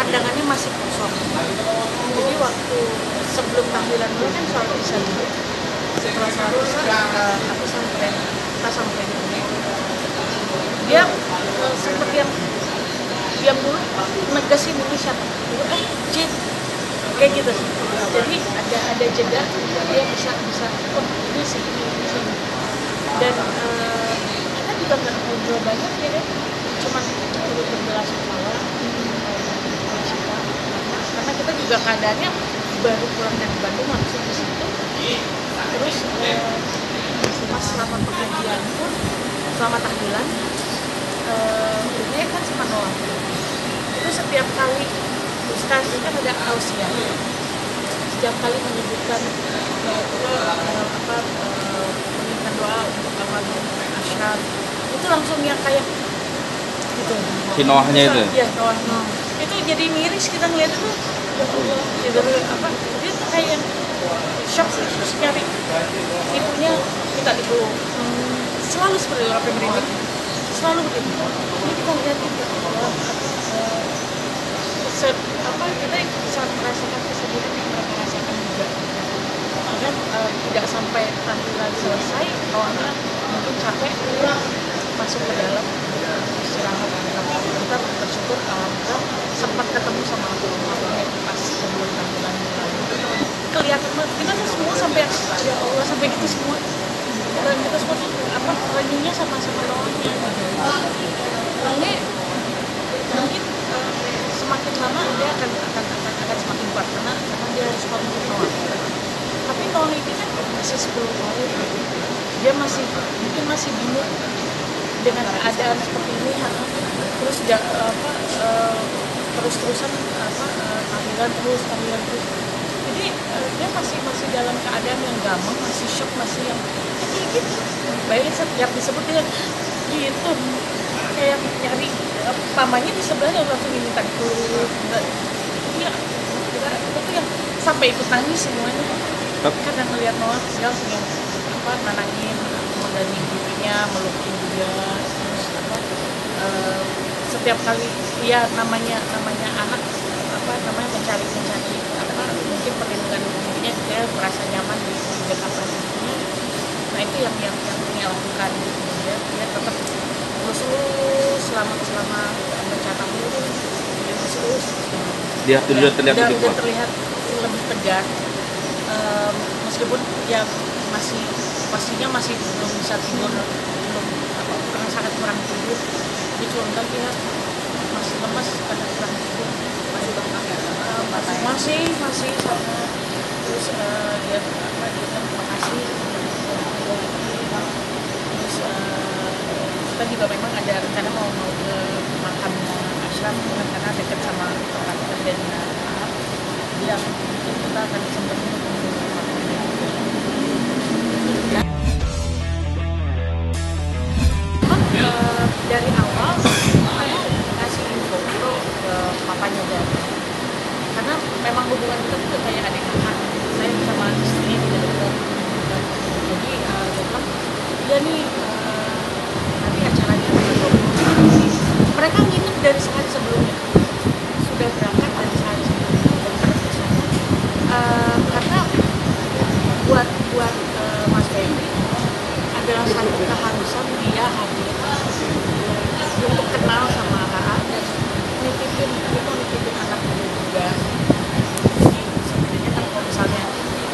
pandangannya masih kosong. Jadi waktu sebelum tahlilan dulu kan sholat isya dulu. Setelah sholat isya kita sampai di rumah. Dia seperti yang diam dulu, negasin ini siapa? Jin, kayak gitu. Jadi ada jeda, dia bisa oh ini sih ini. Dan kita juga nggak ngobrol banyak ya kan, cuman perlu berbela-sungkawa karena kita juga keadaannya baru pulang dari Bandung langsung ke situ. Terus pas selama pengajian pun, selama tahlilan, dia kan sama Noah. Itu setiap kali Ustaz kan ada tausiah, setiap kali menyebutkan meminta doa untuk amal asyar, itu langsung yang kayak gitu. Si Noahnya itu? Iya, Noah. Itu jadi miris kita ngeliat itu. Gitu, dia tuh kayak yang shock sih, terus nyari ibunya kita dipeluk. Selalu seperti orang pemerintah, selalu begitu. Jadi kita lihat itu kita saat merasakan kesedihan yang mereka rasakan juga. Dan tidak sampai tahlilan selesai, awalnya mungkin capek, masuk ke dalam istirahat. Kita bersyukur alhamdulillah sempat ketemu sama almarhumnya pas sebelum tahlilan lalu. Kelihatan banget kita tuh semua sampai ya Allah sampai gitu semua. Dan kita semua tuh renyunya sama-sama Noahnya. Ini mungkin semakin lama dia akan semakin kuat karena dia harus komitmen Noah. Tapi Noah ini kan masih 10 tahun, dia mungkin masih bingung dengan keadaan seperti ini. Terus terus-terusan tahlilan terus. Jadi dia masih dalam keadaan yang gampang, masih shock, masih yang kayak gitu. Bayangin setiap disebut dia gitu, kayak nyari pamannya di sebelahnya langsung minta dipeluk. Iya, kita tuh yang sampai ikut nangis semuanya. Karena ngelihat Noah dia langsung yang nanangin, menggandeng pipinya, melukin juga. Terus setiap kali ya namanya anak mencari mungkin perlindungan dirinya, dia merasa nyaman di dekat ibunya. Nah itu yang dia lakukan. Dia tetap terus selama mencatat terus dia sudah terlihat lebih kuat. Terlihat lebih tegar, meskipun ya pastinya masih belum bisa tidur, karena sangat kurang tidur. Dia cuma bilang dia masih lemas karena kurang tidur, masih sama. Terus dia terima kasih. Terus kita juga memang ada rencana mau ke makam Ashraf karena dekat sama tempat kerjanya. Dia mungkin kita akan sempat dari awal aku ngasih info ke papanya dia, karena memang hubungan kita tuh kayak adik kakak. Saya sama istrinya tidak dekat. Jadi dia nih nanti acaranya mereka nginep dari sehari sebelumnya, sudah berangkat dari sehari sebelumnya karena buat Mas Febri adalah satu keharusan dia hadir untuk kenal sama AA dan nitipin anaknya juga. Jadi sebenarnya kan kalau misalnya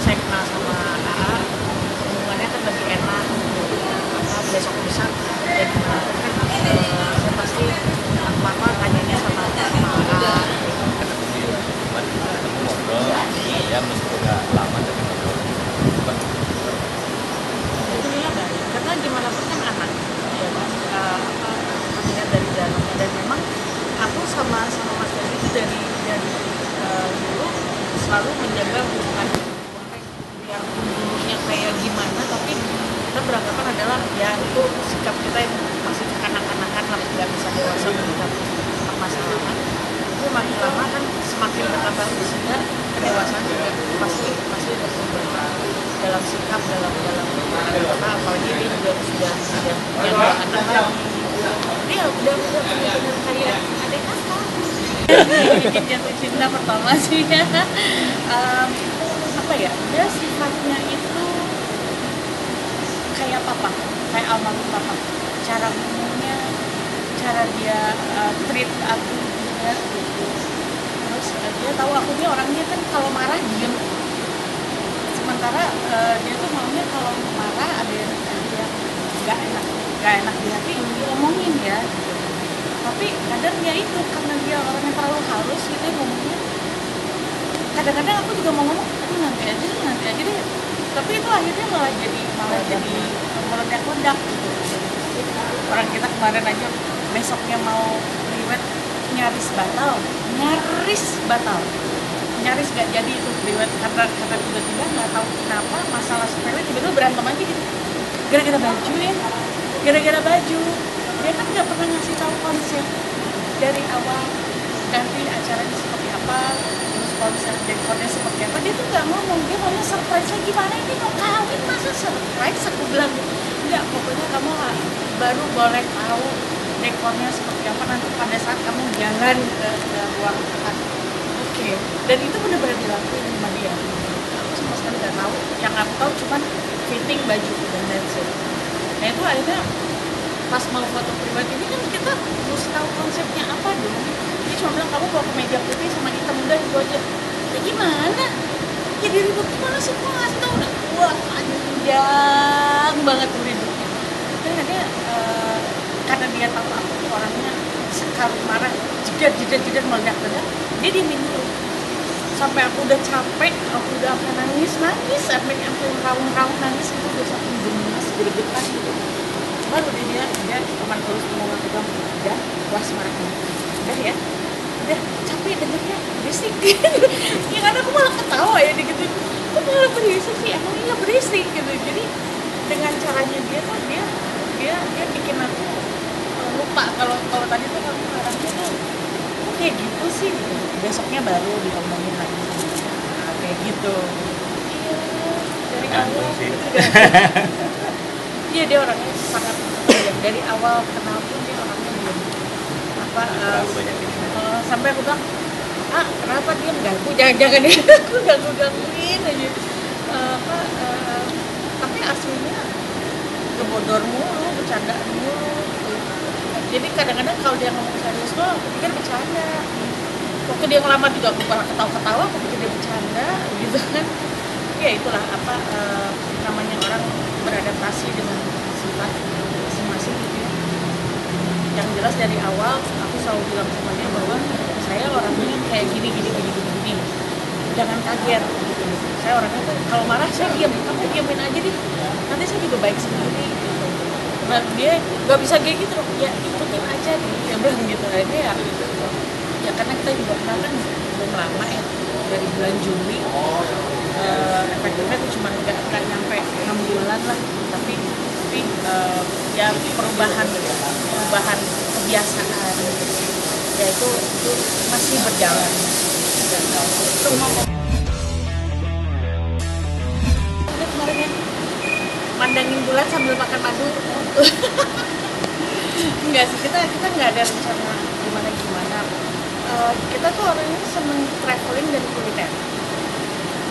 saya kenal sama AA, hubungannya kan lebih enak. Besok bisa dan saya pasti apa tanyanya sama AA. Ngobrol, ya meskipun nggak lama tapi ngobrol. Karena gimana pun kan anak, ya kan, melihat dari dalamnya. Dan memang aku sama Mas Ferry itu dari dulu selalu menjaga hubungan biar dulunya kayak gimana, tapi kita beranggapan adalah ya itu sikap kita yang masih kanak-kanakan, nggak bisa dewasa melihat permasalahan. Itu makin lama kan semakin bertambah usia, kedewasaan juga pasti berkembang dalam sikap, dalam apalagi dia juga sudah punya anak lagi. Dia udah benar-benar kayak adik kakak. Bikin jatuh cinta pertama sih ya. Apa ya, dia sifatnya itu kayak papa, kayak almarhum papa. Cara ngomongnya, cara dia treat aku juga gitu. Terus dia tahu aku dia orangnya kan kalau marah diem, sementara dia tuh maunya kalau marah ada yang nggak enak di hati diomongin ya gitu. Tapi kadang ya itu karena dia orangnya terlalu halus gitu ya ngomongnya, kadang-kadang aku juga mau ngomong tapi nanti aja deh, tapi itu akhirnya malah jadi meledak-ledak gitu. Orang kita kemarin aja besoknya mau priwet nyaris batal nyaris gak jadi itu priwet karena tiba-tiba nggak tahu kenapa masalah sepele tiba-tiba berantem aja gitu gara-gara baju dia kan nggak pernah ngasih tahu konsep dari awal nanti acaranya seperti apa, terus konsep dekornya seperti apa. Dia tuh nggak ngomong, dia maunya surprise aja. Gimana ini mau kawin masa surprise? Aku bilang enggak, pokoknya kamu baru boleh tahu dekornya seperti apa nanti pada saat kamu jalan ke ruang akad. Oke. Dan itu benar-benar dilakuin sama dia. Aku sama sekali nggak tahu, yang aku tahu cuma fitting baju dan that's it. Nah itu akhirnya pas mau foto pribadi ini kan kita harus tahu konsepnya apa dong. Dia cuma bilang kamu bawa kemeja putih sama hitam, udah itu aja. Ya gimana? Jadi ribut gimana sih? Kok ngasih tau udah wah panjang banget tuh ributnya. Dan akhirnya karena dia tahu aku tuh orangnya sekali marah jeder meledak-ledak, dia diemin dulu. Sampai aku udah capek, aku udah sampai nangis sampai raung-raung nangis, itu udah sampai gemes, gregetan gitu. Baru dia cuma terus ngomong, aku bilang udah puas marahnya, udah capek dengernya berisik. Yang ada aku malah ketawa ya gitu, kok malah berisik sih, emang iya berisik gitu. Jadi dengan caranya dia tuh dia bikin aku lupa kalau tadi tuh aku marahnya tuh kok kayak gitu sih gitu. Besoknya baru diomongin lagi, nah, kayak gitu. Iya, dari awal sih. Iya, dia orangnya sangat dari awal kenal pun dia orangnya belum sampai aku bilang kenapa dia mengganggu, jangan dia aku gangguin aja tapi aslinya ngebodor mulu, bercanda mulu gitu. Jadi kadang-kadang kalau dia ngomong serius tuh aku pikir bercanda, waktu dia ngelamar juga aku malah ketawa-ketawa, aku pikir dia bercanda gitu kan. Ya itulah namanya orang beradaptasi dengan sifat masing-masing gitu ya. Yang jelas dari awal aku selalu bilang sama dia bahwa saya orangnya kayak gini. Jangan kaget gitu. Saya orangnya tuh kalau marah saya diam, kamu diamin aja deh. Nanti saya juga baik sendiri gitu. Nah, dia nggak bisa kayak gitu loh. Ya ikutin aja nih, dia bilang gitu aja ya. Ya karena kita juga kenal kan belum lama ya, dari bulan Juli. Efektifnya itu cuma nggak nyampe 6 bulan lah, tapi ya perubahan kebiasaan ya itu masih berjalan. Itu ngomong udah kemarin ya mandangin bulan sambil makan madu. Enggak sih, kita nggak ada rencana gimana. Kita tuh orangnya seneng traveling dan kuliner.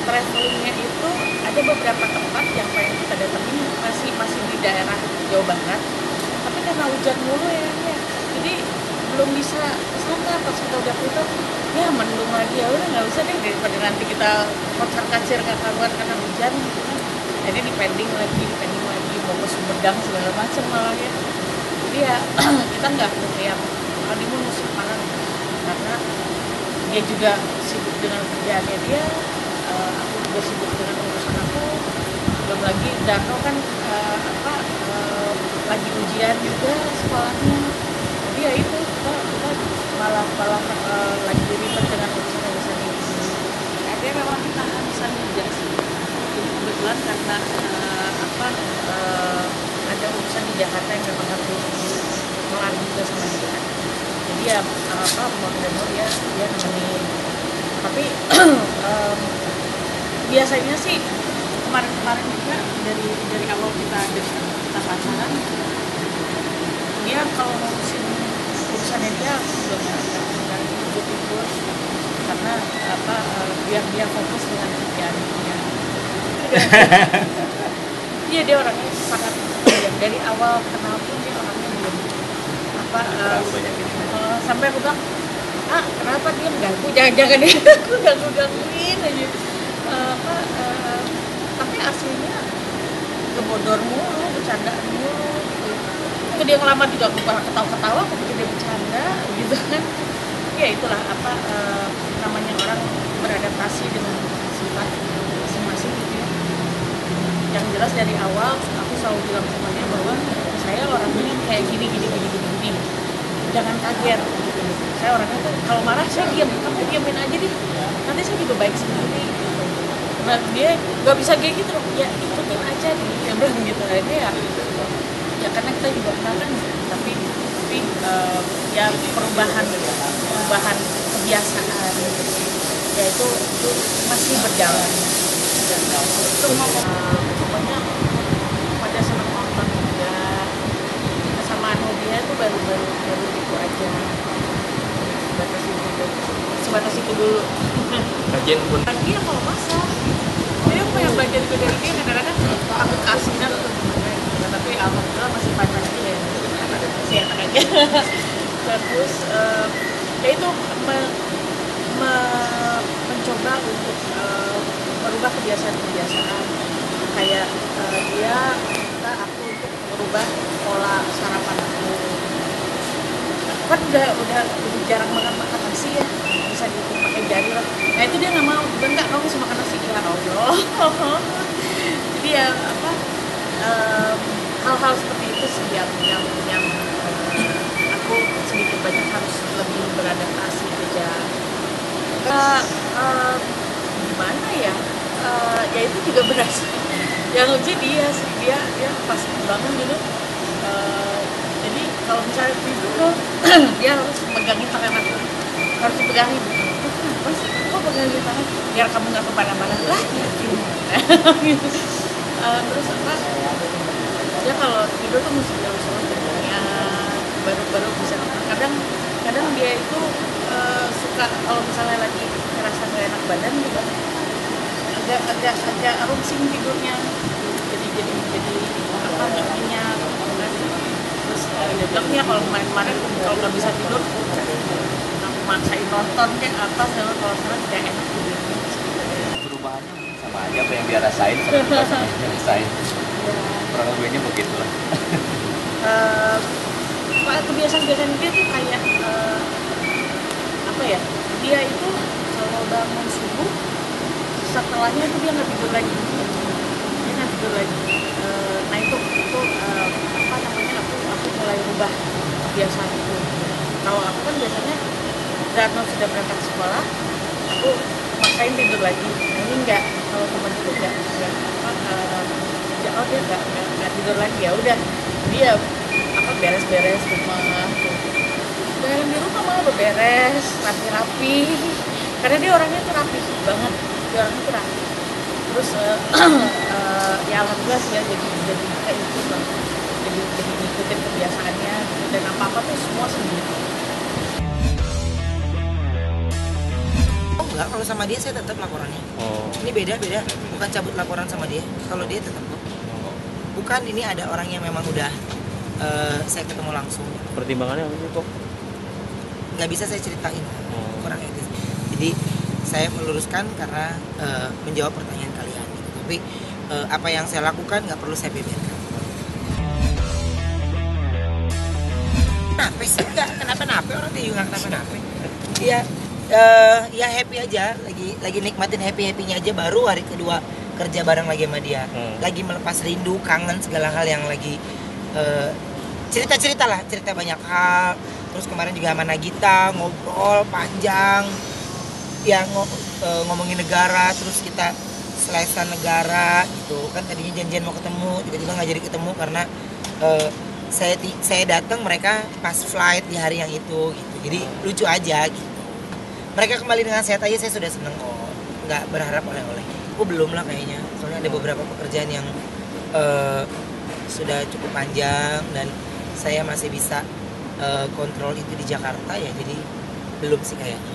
Travelingnya itu ada beberapa tempat yang pengen kita datengin masih di daerah Jawa Barat, tapi karena hujan mulu ya, jadi belum bisa kesana. Pas kita udah putar ya mendung lagi, ya udah nggak usah deh daripada nanti kita kocar kacir nggak karuan karena hujan gitu kan. Jadi dipending lagi mau ke Sumedang segala macam malah ya. Jadi ya kita nggak yang honeymoon musim panas karena dia juga sibuk dengan kerjaannya dia, aku juga sibuk dengan urusan aku, belum lagi Dano kan lagi ujian juga sekolahnya. Jadi ya itu kita malah lagi ribet dengan urusan ini. Akhirnya memang kita habisan juga sih. Jadi kebetulan karena ada urusan di Jakarta yang memang harus kelar juga sama dia. Jadi ya mau tidak mau dia nemenin. Tapi biasanya sih kemarin juga dari awal kita pacaran, dia kalau ngurusin urusannya dia belum ada ikutin biar dia fokus dengan kerjaannya. Iya, dia orangnya sangat diam. Dari awal kenal pun dia orangnya diam. Terlalu banyak ini. Sampai aku bilang, kenapa dia mengganggu? Jangan-jangan dia aku gangguin aja. Tapi aslinya ngebodor mulu, bercanda mulu gitu. Ke dia ngelamar juga aku pernah ketawa-ketawa, aku pikir dia bercanda gitu kan. Ya itulah namanya orang beradaptasi dengan sifat masing-masing gitu ya. Yang jelas dari awal aku selalu bilang sama dia bahwa saya orangnya kayak gini. Jangan kaget gitu. Saya orangnya tuh kalau marah saya diam, kamu diamin aja deh. Nanti saya juga baik sendiri gitu. Nah dia nggak bisa kayak gitu, ya ikutin aja nih, dia bilang gitu. Akhirnya ya karena kita juga kenal kan, tapi ya perubahan kebiasaan ya itu masih berjalan. Itu pokoknya pada senang nonton juga, kesamaan hobinya itu baru itu aja, sebatas itu dulu. Kajian pun Lagi ya kalau masak dia pengen belajar juga dari dia, kadang-kadang aku kasih dan tapi alhamdulillah masih panjang aja ya, masih enak aja. Terus ya itu mencoba untuk merubah kebiasaan kayak dia minta aku untuk merubah pola sarapan aku. Kan udah jarang banget makan nasi ya, bisa dihitung pakai jari lah. Nah itu dia nggak mau, enggak, kamu bisa makan nasi ya Allah. Jadi ya hal-hal seperti itu sih yang aku sedikit banyak harus lebih beradaptasi aja. Gimana ya? Ya itu juga berasa. Yang lucu dia pas bangun gitu. Jadi kalau misalnya tidur dia harus pegangin tangan aku, harus dipegangin. Kenapa sih? Kok pegangin tangan? Biar kamu nggak kemana-mana lah. Gitu. Terus dia kalau tidur tuh mesti harus ya baru bisa. Kadang dia itu suka kalau misalnya lagi ngerasa nggak enak badan gitu, agak rungsing tidurnya, jadi nggak nyenyak gitu kan. Terus dia bilang ya kalau kemarin kalau nggak bisa tidur aku maksain nonton kayak apa, kalau sekarang tidak enak tidurnya. perubahannya sama aja, apa yang dia rasain sama kita sama yang dia rasain. Kurang lebihnya begitulah. Kebiasaan dia tuh kayak apa ya, dia itu kalau bangun subuh setelahnya itu dia nggak tidur lagi. Nah itu apa namanya, aku mulai rubah kebiasaan itu. Kalau aku kan biasanya karena sudah berangkat sekolah aku maksain tidur lagi. Nah ini enggak, kalau teman itu enggak dia nggak tidur lagi, ya udah dia beres-beres rumah, beres di rumah malah beberes rapi-rapi, karena dia orangnya tuh rapi banget, terus ya alhamdulillah sih ya, jadi kayak itu bang, jadi ngikutin kebiasaannya gitu, dan apa tuh semua sendiri. Enggak, kalau sama dia saya tetap laporannya. Ini beda, bukan cabut laporan sama dia. Kalau dia tetap kok. Bukan, ini ada orang yang memang udah saya ketemu langsung. Pertimbangannya apa sih kok? Nggak bisa saya ceritain, kurang etis. Jadi saya meluruskan karena menjawab pertanyaan kalian. Gitu. Tapi apa yang saya lakukan nggak perlu saya beberkan. Kenapa sih? Kenapa orang dia juga kenapa? Iya. Ya happy aja, lagi nikmatin happy-happynya aja, baru hari kedua kerja bareng lagi sama dia. Lagi melepas rindu, kangen segala hal yang lagi cerita banyak hal. Terus kemarin juga sama Nagita ngobrol panjang ya, ngomongin negara, terus kita selesai negara gitu kan. Tadinya janjian mau ketemu, tiba-tiba nggak jadi ketemu karena saya datang, mereka pas flight di hari yang itu gitu. Jadi lucu aja gitu. Mereka kembali dengan sehat aja, saya sudah seneng kok. Nggak berharap oleh-oleh. Belum lah kayaknya. Soalnya ada beberapa pekerjaan yang sudah cukup panjang dan saya masih bisa kontrol itu di Jakarta ya. Jadi belum sih kayaknya.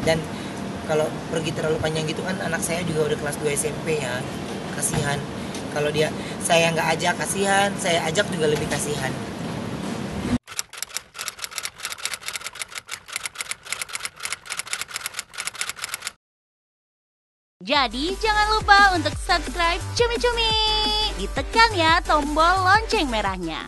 Dan kalau pergi terlalu panjang gitu kan, anak saya juga udah kelas 2 SMP ya, kasihan. Kalau saya nggak ajak kasihan, saya ajak juga lebih kasihan. Jadi jangan lupa untuk subscribe Cumi Cumi. Ditekan ya tombol lonceng merahnya.